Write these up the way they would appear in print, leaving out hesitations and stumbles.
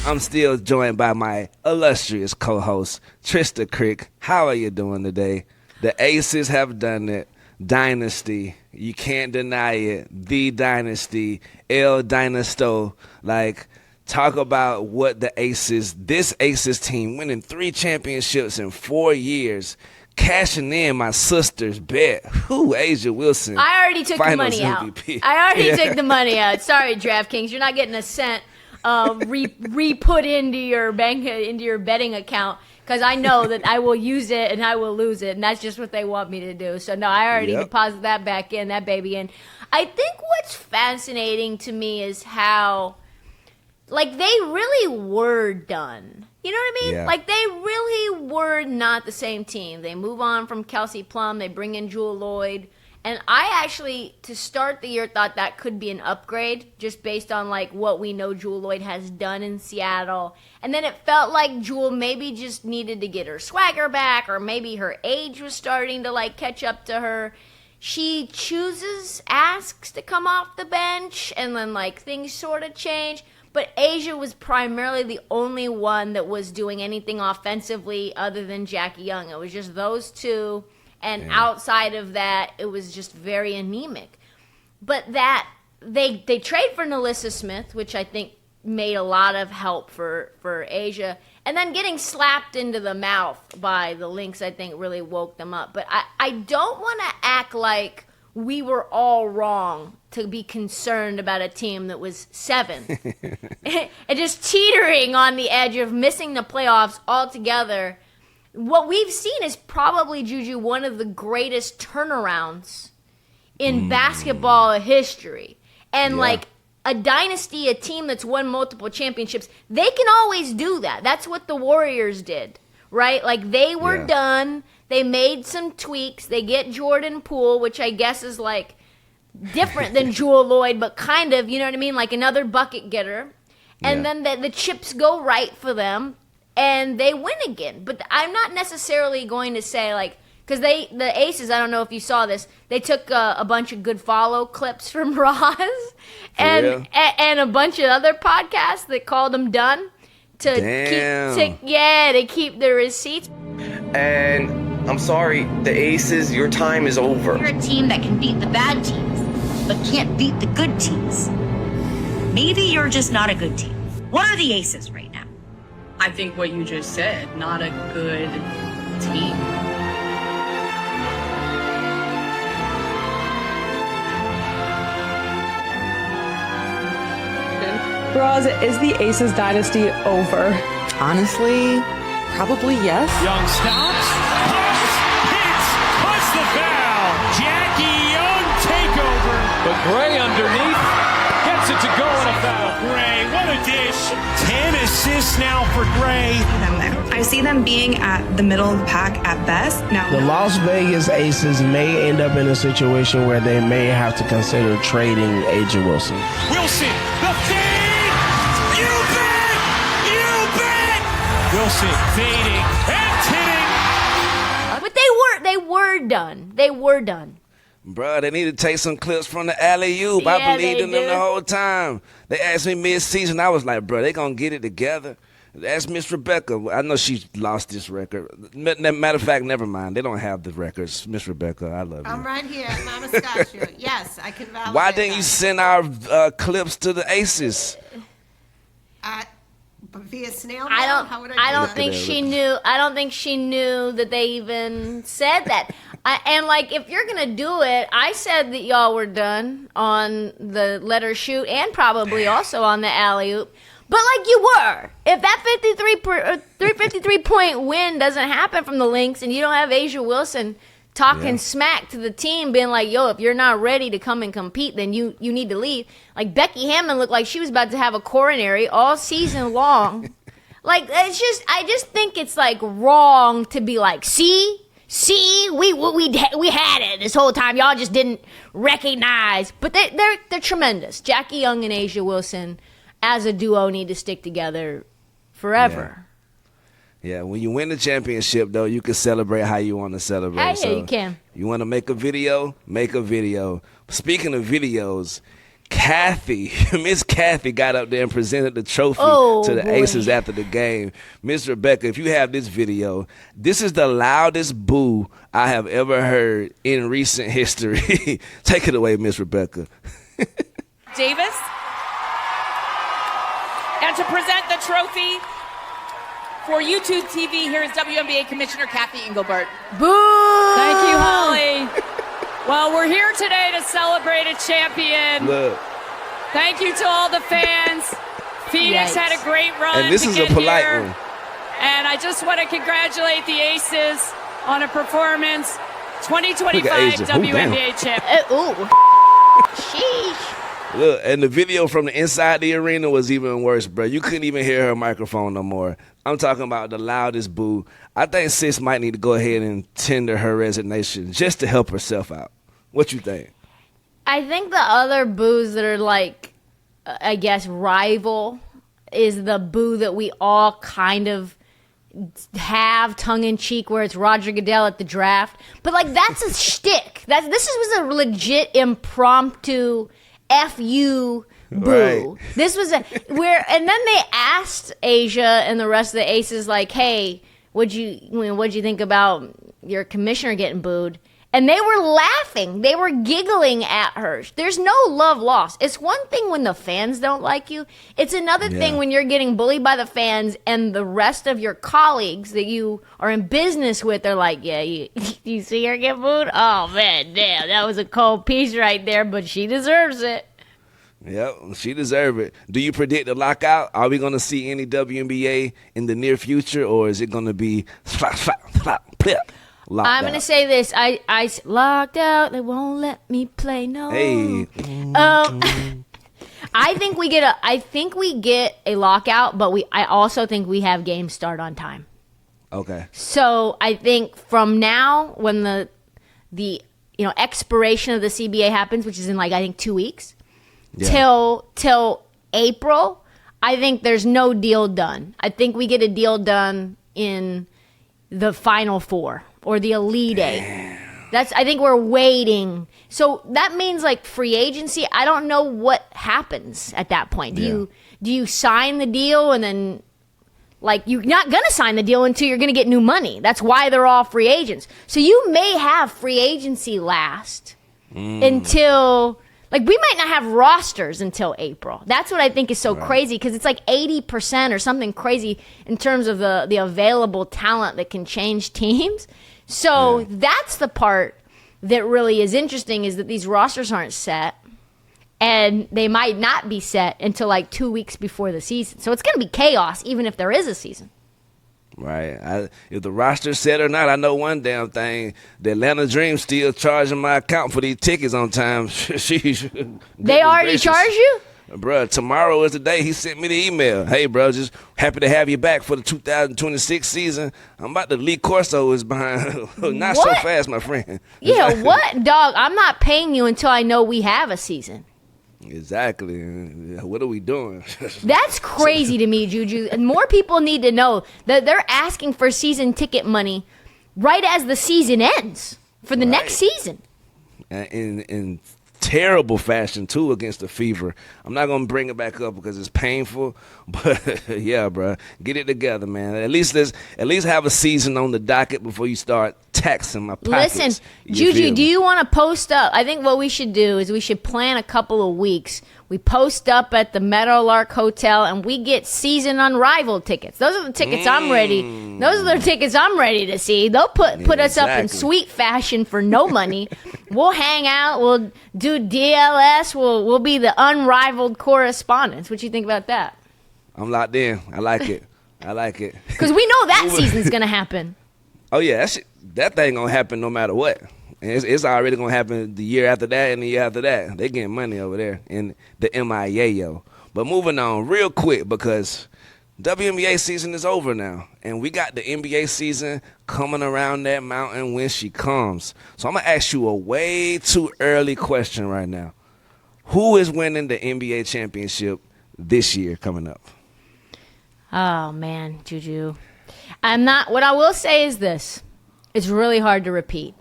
I'm still joined by my illustrious co-host, Trysta Krick. How are you doing today? The Aces have done it. Dynasty. You can't deny it. The Dynasty. El Dynasto. Like, talk about what this Aces team, winning 3 championships in 4 years, cashing in my sister's bet. Who, A'ja Wilson? I already took the money MVP. out. I already took the money out. Sorry, DraftKings, you're not getting a cent re-put into your betting account, because I know that I will use it and I will lose it, and that's just what they want me to do. So no, I already deposited that back in, that baby in. I think what's fascinating to me is how, like, they really were done. You know what I mean? Yeah. Like, they really were not the same team. They move on from Kelsey Plum. They bring in Jewell Loyd. And I actually, to start the year, thought that could be an upgrade, just based on, like, what we know Jewell Loyd has done in Seattle. And then it felt like Jewell maybe just needed to get her swagger back, or maybe her age was starting to, like, catch up to her. She asks to come off the bench, and then, like, things sort of change. But A'ja was primarily the only one that was doing anything offensively other than Jackie Young. It was just those two. And outside of that, it was just very anemic. But that they trade for NaLyssa Smith, which I think made a lot of help for A'ja. And then getting slapped into the mouth by the Lynx, I think, really woke them up. But I don't want to act like we were all wrong to be concerned about a team that was 7th. And just teetering on the edge of missing the playoffs altogether. What we've seen is probably, Juju, one of the greatest turnarounds in basketball history. And, like, a dynasty, a team that's won multiple championships, they can always do that. That's what the Warriors did, right? Like, they were done. They made some tweaks. They get Jordan Poole, which I guess is, like, different than Jewell Loyd, but kind of, you know what I mean? Like another bucket getter. And then the chips go right for them. And they win again. But I'm not necessarily going to say, like, because the Aces, I don't know if you saw this, they took a bunch of good follow clips from Roz and a bunch of other podcasts that called them done to keep the receipts. And I'm sorry, the Aces, your time is over. You're a team that can beat the bad teams, but can't beat the good teams. Maybe you're just not a good team. What are the Aces right now? I think what you just said, not a good team. Roz, is the Aces dynasty over? Honestly, probably yes. Young stops, hits, puts the foul. Jackie Young takeover. But Gray underneath gets it to go in a foul. Gray, what a dish. 10 assists now for Gray. I see them being at the middle of the pack at best. Now, the Las Vegas Aces may end up in a situation where they may have to consider trading A'ja Wilson. Wilson, the feed! You bet! You bet! Wilson fading and hitting. But they were done. They were done. Bruh, they need to take some clips from the alley-oop. I believed in them the whole time. They asked me mid-season. I was like, bruh, they going to get it together. Ask Miss Rebecca. I know she lost this record. Matter of fact, never mind. They don't have the records. Miss Rebecca, I love you. I'm right here. Mama got you. Yes, I can validate. Why didn't you send our clips to the Aces? Via snail mail? I don't think she knew. I don't think she knew that they even said that. And, like, if you're going to do it, I said that y'all were done on the let her shoot and probably also on the alley-oop. But, like, you were. If that 353-point win doesn't happen from the Lynx and you don't have A'ja Wilson talking smack to the team, being like, yo, if you're not ready to come and compete, then you need to leave. Like, Becky Hammond looked like she was about to have a coronary all season long. Like, it's just, I just think it's, like, wrong to be like, see, we had it this whole time. Y'all just didn't recognize. But they're tremendous. Jackie Young and A'ja Wilson, as a duo, need to stick together forever. Yeah, when you win the championship, though, you can celebrate how you want to celebrate. Yeah, you can. You want to make a video? Make a video. Speaking of videos, Miss Cathy got up there and presented the trophy to the Aces after the game. Miss Rebecca, if you have this video, this is the loudest boo I have ever heard in recent history. Take it away, Miss Rebecca. Davis. And to present the trophy for YouTube TV, here is WNBA Commissioner Cathy Engelbert. Boo! Thank you, Holly. Well, we're here today to celebrate a champion. Look. Thank you to all the fans. Phoenix had a great run. And this is a polite one. And I just want to congratulate the Aces on a performance. 2025 WNBA champion. Ooh. Sheesh. Look, and the video from the inside the arena was even worse, bro. You couldn't even hear her microphone no more. I'm talking about the loudest boo. I think Sis might need to go ahead and tender her resignation just to help herself out. What you think? I think the other boos that are like, I guess, rival is the boo that we all kind of have tongue-in-cheek, where it's Roger Goodell at the draft. But, like, that's a shtick. This was a legit impromptu F-U boo. Right. This was and then they asked Asia and the rest of the Aces, like, hey, what'd you think about your commissioner getting booed? And they were laughing. They were giggling at her. There's no love lost. It's one thing when the fans don't like you. It's another thing when you're getting bullied by the fans and the rest of your colleagues that you are in business with are like, yeah, you see her get booed? Oh, man, damn, that was a cold piece right there, but she deserves it. Yep, she deserves it. Do you predict a lockout? Are we going to see any WNBA in the near future, or is it going to be I'm going to say this. I locked out. They won't let me play. No. Hey. I think we get a lockout, but I also think we have games start on time. Okay. So I think from now, when the expiration of the CBA happens, which is in I think 2 weeks, till April, I think there's no deal done. I think we get a deal done in the Final Four or the Elite Eight. I think we're waiting. So that means free agency. I don't know what happens at that point. Do you sign the deal and then you're not going to sign the deal until you're going to get new money. That's why they're all free agents. So you may have free agency last until we might not have rosters until April. That's what I think is so crazy, because it's 80% or something crazy in terms of the available talent that can change teams. So that's the part that really is interesting, is that these rosters aren't set, and they might not be set until 2 weeks before the season. So it's going to be chaos even if there is a season. Right. If the roster's set or not, I know one damn thing. The Atlanta Dream still charging my account for these tickets on time. They already charge you? Bro, tomorrow is the day he sent me the email. Hey, bro, just happy to have you back for the 2026 season. I'm about to Lee Corso is behind. Not so fast, my friend. Yeah, what? Dog, I'm not paying you until I know we have a season. Exactly. What are we doing? That's crazy to me, Juju. And more people need to know that they're asking for season ticket money right as the season ends for the next season. In terrible fashion, too, against the Fever. I'm not going to bring it back up because it's painful. But, yeah, bro, get it together, man. At least have a season on the docket before you start taxing my pockets. Listen, Juju, do you want to post up? I think what we should do is we should plan a couple of weeks. We post up at the Meadowlark Hotel, and we get season unrivaled tickets. Those are the tickets I'm ready. Those are the tickets I'm ready to see. They'll put us up in sweet fashion for no money. We'll hang out. We'll do DLS. We'll be the unrivaled correspondents. What you think about that? I'm locked in. I like it. I like it. Because we know that season's going to happen. Oh, yeah. That thing going to happen no matter what. It's already going to happen the year after that and the year after that. They getting money over there in the MIA, yo. But moving on real quick, because WNBA season is over now. And we got the NBA season coming around that mountain when she comes. So I'm going to ask you a way too early question right now. Who is winning the NBA championship this year coming up? Oh, man, Juju. What I will say is this. It's really hard to repeat.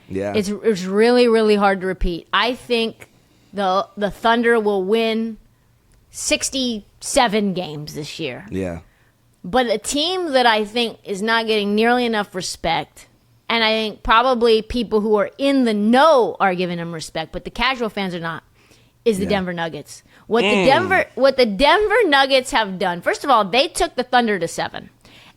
Yeah. It's really, really hard to repeat. I think the Thunder will win 67 games this year. Yeah. But a team that I think is not getting nearly enough respect, and I think probably people who are in the know are giving them respect, but the casual fans are not, is the Denver Nuggets. What the Denver Nuggets have done, first of all, they took the Thunder to 7.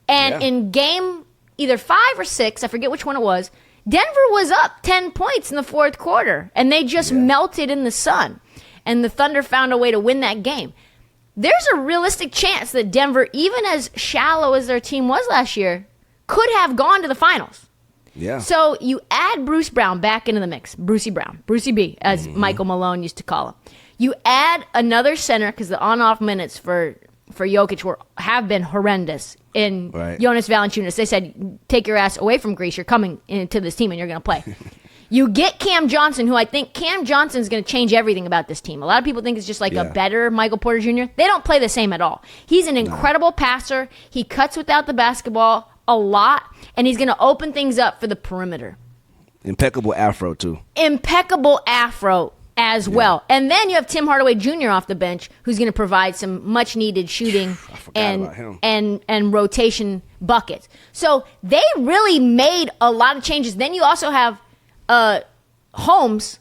And in game either 5 or 6, I forget which one it was, Denver was up 10 points in the fourth quarter, and they just melted in the sun. And the Thunder found a way to win that game. There's a realistic chance that Denver, even as shallow as their team was last year, could have gone to the finals. Yeah. So you add Bruce Brown back into the mix. Brucey Brown. Brucey B, as Michael Malone used to call him. You add another center, because the on-off minutes for Jokic have been horrendous in Jonas Valanciunas. They said, take your ass away from Greece. You're coming into this team and you're going to play. You get Cam Johnson, who I think Cam Johnson is going to change everything about this team. A lot of people think it's just like a better Michael Porter Jr. They don't play the same at all. He's an incredible passer. He cuts without the basketball a lot, and he's going to open things up for the perimeter. Impeccable afro, too. Impeccable afro as well. And then you have Tim Hardaway Jr. off the bench, who's going to provide some much-needed shooting and rotation buckets. So they really made a lot of changes. Then you also have Holmes,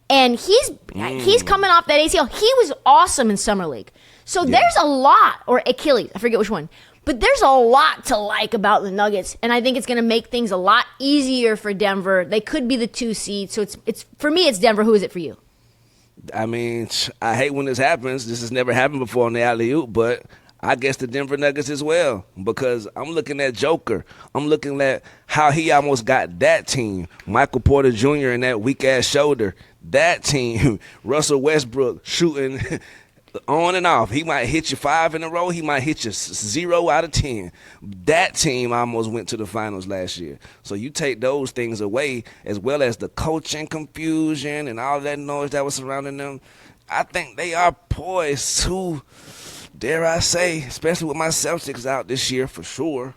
and he's coming off that ACL. He was awesome in Summer League. So there's a lot, or Achilles, I forget which one. But there's a lot to like about the Nuggets, and I think it's going to make things a lot easier for Denver. They could be the 2 seed, so it's for me, it's Denver. Who is it for you? I mean, I hate when this happens. This has never happened before on the alley-oop, but I guess the Denver Nuggets as well, because I'm looking at Joker. I'm looking at how he almost got that team. Michael Porter Jr. and that weak-ass shoulder. That team. Russell Westbrook shooting on and off. He might hit you 5 in a row. He might hit you 0 out of 10. That team almost went to the finals last year. So you take those things away, as well as the coaching confusion and all that noise that was surrounding them. I think they are poised to, dare I say, especially with my Celtics out this year for sure,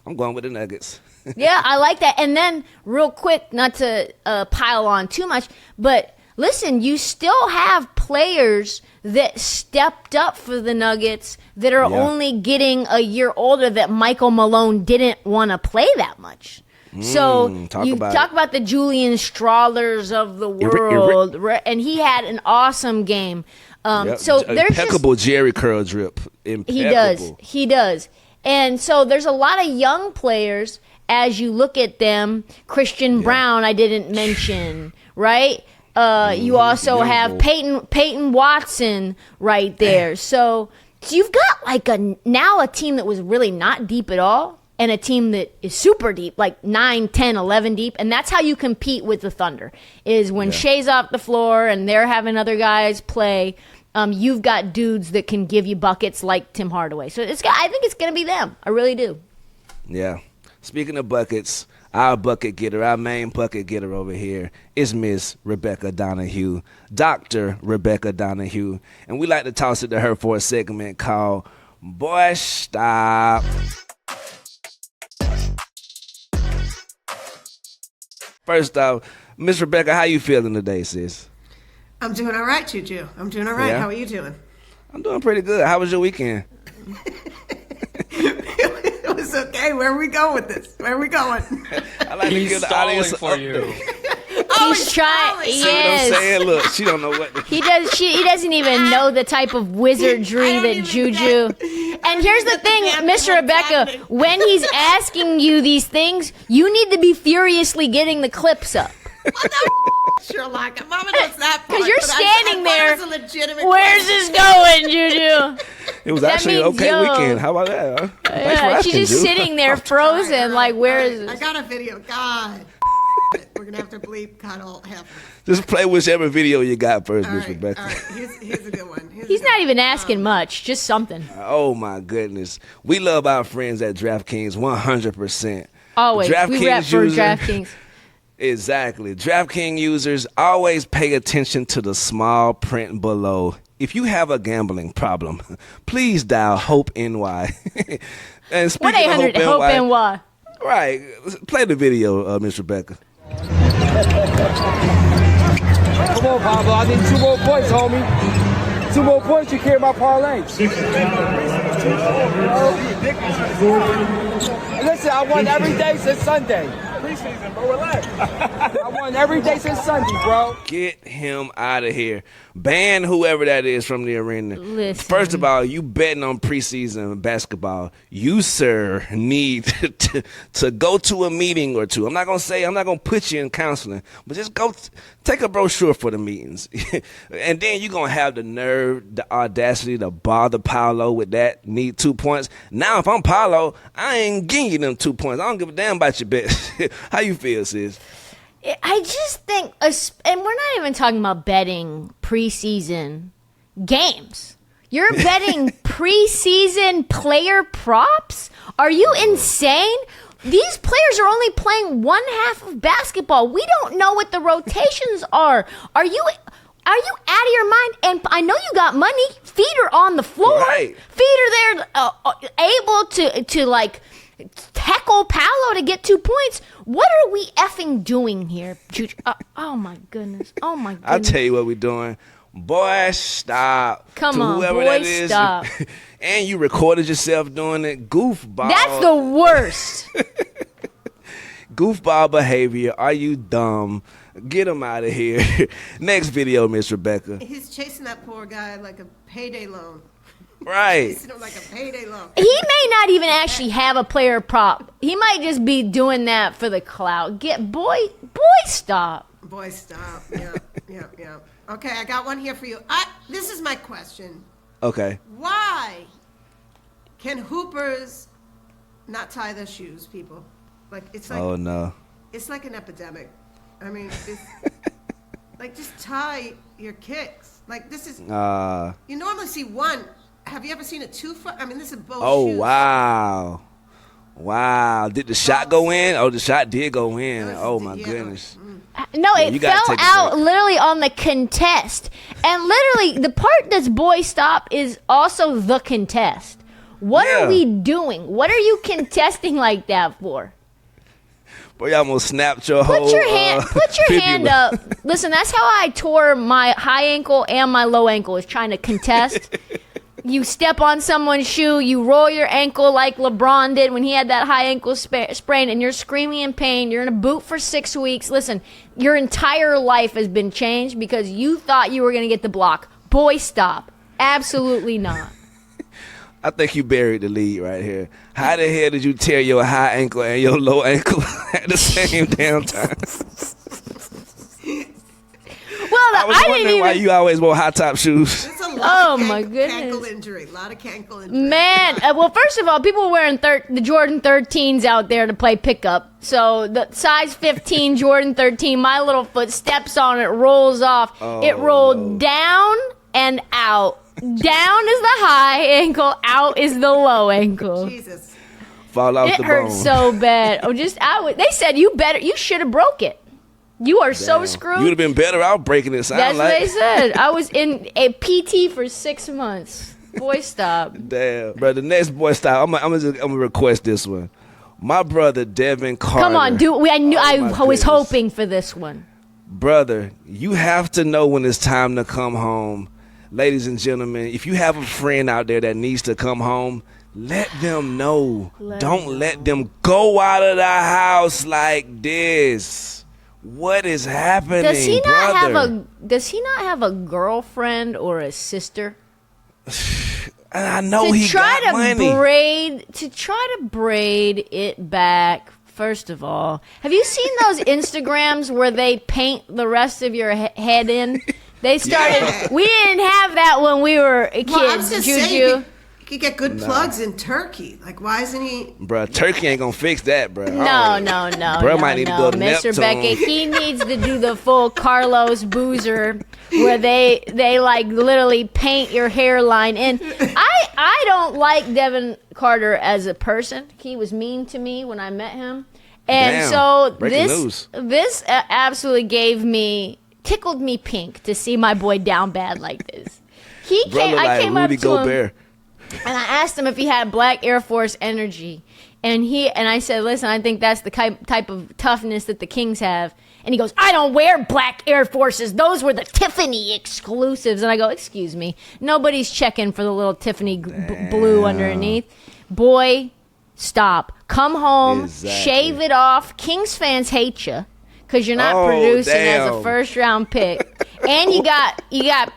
I'm going with the Nuggets. Yeah, I like that. And then real quick, not to pile on too much, but listen, you still have players that stepped up for the Nuggets that are only getting a year older that Michael Malone didn't want to play that much. So talk about the Julian Strahlers of the world, and he had an awesome game. So there's impeccable Jerry curl drip. Impeccable. He does. And so there's a lot of young players as you look at them. Christian Brown, I didn't mention, right? You also have Peyton Watson right there. So you've got like now a team that was really not deep at all, and a team that is super deep, like 9, 10, 11 deep. And that's how you compete with the Thunder, is when Shea's off the floor and they're having other guys play, you've got dudes that can give you buckets like Tim Hardaway. So I think it's going to be them. I really do. Yeah. Speaking of buckets, our bucket getter, our main bucket getter over here is Miss Rebecca Donahue, Dr. Rebecca Donahue. And we like to toss it to her for a segment called Boy Stop. First off, Miss Rebecca, how you feeling today, sis? I'm doing all right, Juju. I'm doing all right. How are you doing? I'm doing pretty good. How was your weekend? It was okay. Where are we going with this? Where are we going? I like to give the audience for you. He's trying. Yes. I'm saying, look, she don't know what. He does. He doesn't even know the type of wizardry that Juju. And here's the thing, Miss Rebecca. When he's asking you these things, you need to be furiously getting the clips up. Sherlock, Mama knows that part. Because you're standing there. It was a legitimate Where's this going, Juju? It was actually an okay weekend. How about that? Huh? Thanks for asking, she's just sitting there frozen, like, where is this? I got a video. God. We're going to have to bleep cut all half. Just play whichever video you got first, Miss Rebecca. All right, here's a good one. He's not even asking much, just something. Oh, my goodness. We love our friends at DraftKings 100%. Always. We rep for DraftKings. Exactly. DraftKings users, always pay attention to the small print below. If you have a gambling problem, please dial HOPE NY. And speaking of HOPE NY. Right. Play the video, Miss Rebecca. Come on, Pablo. I need 2 more points, homie. 2 more points, you carry my parlay. Listen, I won every day since Sunday. Preseason, bro. Relax. I won every day since Sunday, bro. Get him out of here. Ban whoever that is from the arena. Listen. First of all, you betting on preseason basketball. You, sir, need to go to a meeting or two. I'm not going to put you in counseling, but just go take a brochure for the meetings. And then you're going to have the nerve, the audacity to bother Paolo with that, need 2 points. Now, if I'm Paolo, I ain't giving you them 2 points. I don't give a damn about your bet. How you feel, sis? I just think, and we're not even talking about betting preseason games. You're betting preseason player props? Are you insane? These players are only playing one half of basketball. We don't know what the rotations are. Are you out of your mind? And I know you got money. Feet are on the floor. Right. Feet are there, able to like tackle Paolo to get 2 points. What are we effing doing here, Juju? Oh my goodness! Oh my goodness! I'll tell you what we're doing. Boy, stop. Come on, whoever boy, that is. stop. And you recorded yourself doing it. Goofball. That's the worst. Goofball behavior. Are you dumb? Get him out of here. Next video, Miss Rebecca. He's chasing that poor guy like a payday loan. Right. Chasing him like a payday loan. He may not even actually have a player prop. He might just be doing that for the clout. Boy, stop. Boy, stop. Yeah. Okay, I got one here for you. This is my question. Okay. Why can hoopers not tie their shoes, people? Like, it's like, oh, no. It's like an epidemic. I mean, it's like, just tie your kicks. Like, this is, you normally see one. Have you ever seen a 2 foot? I mean, this is both shoes. Oh, wow. Wow. Did the shot go in? Oh, the shot did go in. Oh, my goodness. No, it fell out literally on the contest. And literally, the part that's boy stop is also the contest. What are we doing? What are you contesting like that for? Boy, you almost snapped your whole... Put your hand up. Listen, that's how I tore my high ankle and my low ankle, is trying to contest. You step on someone's shoe, you roll your ankle like LeBron did when he had that high ankle sprain, and you're screaming in pain. You're in a boot for 6 weeks. Listen, your entire life has been changed because you thought you were going to get the block. Boy, stop. Absolutely not. I think you buried the lead right here. How the hell did you tear your high ankle and your low ankle at the same damn time? Well, I was wondering why you always wore high top shoes. Oh my goodness! Cankle injury, a lot of cankle injury. Man, well, first of all, people were wearing the Jordan 13s out there to play pickup. So the size 15 Jordan 13, my little foot steps on it, rolls off. It rolled down and out. Down is the high ankle, out is the low ankle. Jesus. Fall off the bone. It hurt so bad. They said you should have broke it. You are so screwed. You would have been better out breaking it. That's what they said. I was in a PT for 6 months. Boy, stop. Damn, bro. The next boy stop. I'm gonna request this one. My brother Devin Carter. Come on, dude. I was hoping for this one. Brother, you have to know when it's time to come home. Ladies and gentlemen, if you have a friend out there that needs to come home, let them know. Don't let them go out of the house like this. What is happening, Does he not brother? have a girlfriend or a sister? I know he got money. To try to braid it back. First of all, have you seen those Instagrams where they paint the rest of your head in? They started. Yeah. We didn't have that when we were kids. Well, I was just Juju. Saying, you could get good plugs in Turkey. Like, why isn't he? Bruh, Turkey ain't gonna fix that, bruh. No. Bruh might need to go to Neptune. Mr. Beckett, he needs to do the full Carlos Boozer, where they like literally paint your hairline in. I don't like Devin Carter as a person. He was mean to me when I met him, and so this absolutely tickled me pink to see my boy down bad like this. I came up to him and I asked him if he had Black Air Force energy, and I said, listen, I think that's the type of toughness that the Kings have. And he goes, I don't wear black Air Forces. Those were the Tiffany exclusives. And I go, excuse me. Nobody's checking for the little Tiffany blue underneath. Boy, stop. Come home, shave it off. Kings fans hate you because you're not producing as a first-round pick. And you got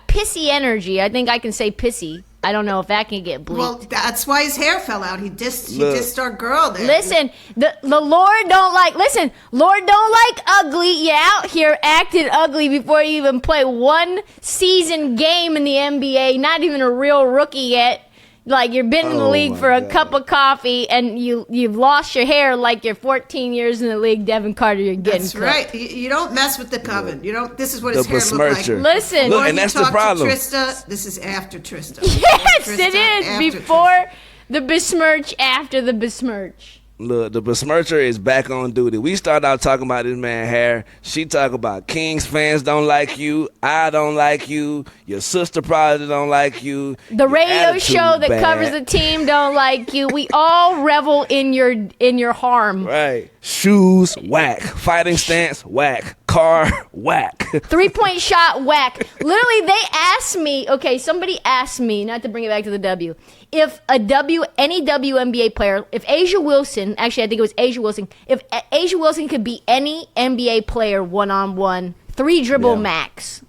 pissy energy. I think I can say pissy. I don't know if that can get bleeped. Well, that's why his hair fell out. He dissed our girl there. Listen, the Lord don't like. Listen, Lord don't like ugly. You out here acting ugly before you even play one season game in the NBA. Not even a real rookie yet. Like you've been in the league for a cup of coffee and you've lost your hair like you're 14 years in the league. Devin Carter, you're getting That's cooked. right. You don't mess with the coven. You don't. This is what his hair looked like. Listen, look, and that's the problem. Trista, this is after Trista. Yes, Trista, it is. Before the besmirch, after the besmirch. Look, the besmircher is back on duty. We started out talking about this man hair. She talk about Kings fans don't like you. I don't like you. Your sister probably don't like you. The radio show that covers the team don't like you. We all revel in your harm. Right. Shoes, whack. Fighting stance, whack. Car, whack. 3-point shot, whack. Literally, they asked me, somebody asked me, not to bring it back to the W, if any WNBA player, if Asia Wilson, actually I think it was Asia Wilson, if Asia Wilson could beat any NBA player one-on-one, 3-dribble max.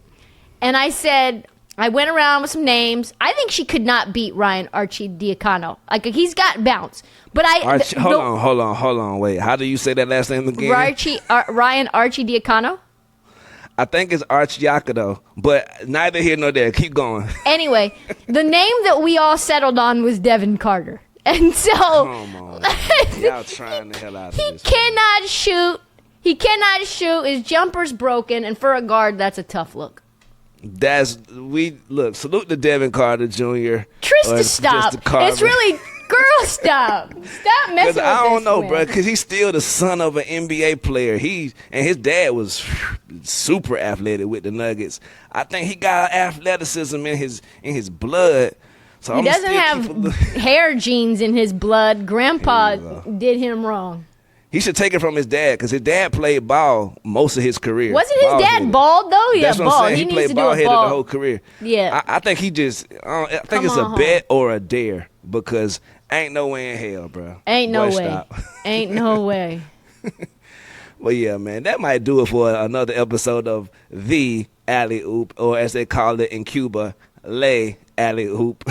And I said, I went around with some names. I think she could not beat Ryan Arcidiacono. Like, he's got bounce. But hold on. Wait, how do you say that last name again? Ryan Arcidiacono? I think it's Arcidiacono, but neither here nor there. Keep going. Anyway, the name that we all settled on was Devin Carter. And so... Come on. Y'all trying the hell out of this. He cannot shoot. He cannot shoot. His jumper's broken. And for a guard, that's a tough look. Salute to Devin Carter Jr. Trista, stop. It's really... Girl, stop. Stop messing with this. I don't know, bro, because he's still the son of an NBA player. And his dad was super athletic with the Nuggets. I think he got athleticism in his blood. So he doesn't have hair genes in his blood. Grandpa did him wrong. He should take it from his dad because his dad played ball most of his career. Wasn't his dad bald though? Yeah, that's what bald. I'm saying. He played ball headed the whole career. Yeah. I think he just. I think it's a bet or a dare because ain't no way in hell, bro. Ain't no way. Ain't no way. Well, yeah, man, that might do it for another episode of The Alley Oop, or as they call it in Cuba, Le Alley Oop.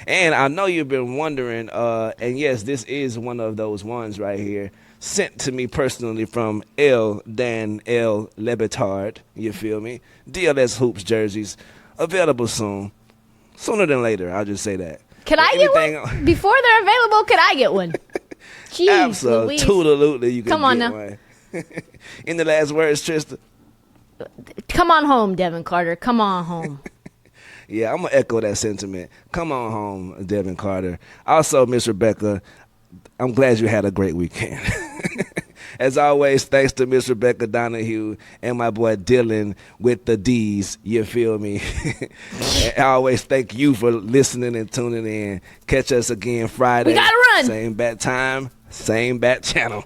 And I know you've been wondering, and yes, this is one of those ones right here, sent to me personally from Dan L. Lebetard, you feel me? DLS Hoops jerseys, available soon. Sooner than later, I'll just say that. Can I get one? Before they're available, could I get one? Jeez, Absolutely, you can Come on get now. one. In the last words, Trysta. Come on home, Devin Carter. Come on home. Yeah, I'm going to echo that sentiment. Come on home, Devin Carter. Also, Miss Rebecca, I'm glad you had a great weekend. As always, thanks to Miss Rebecca Donahue and my boy Dylan with the D's, you feel me? And I always thank you for listening and tuning in. Catch us again Friday. We gotta run. Same bat time, same bat channel.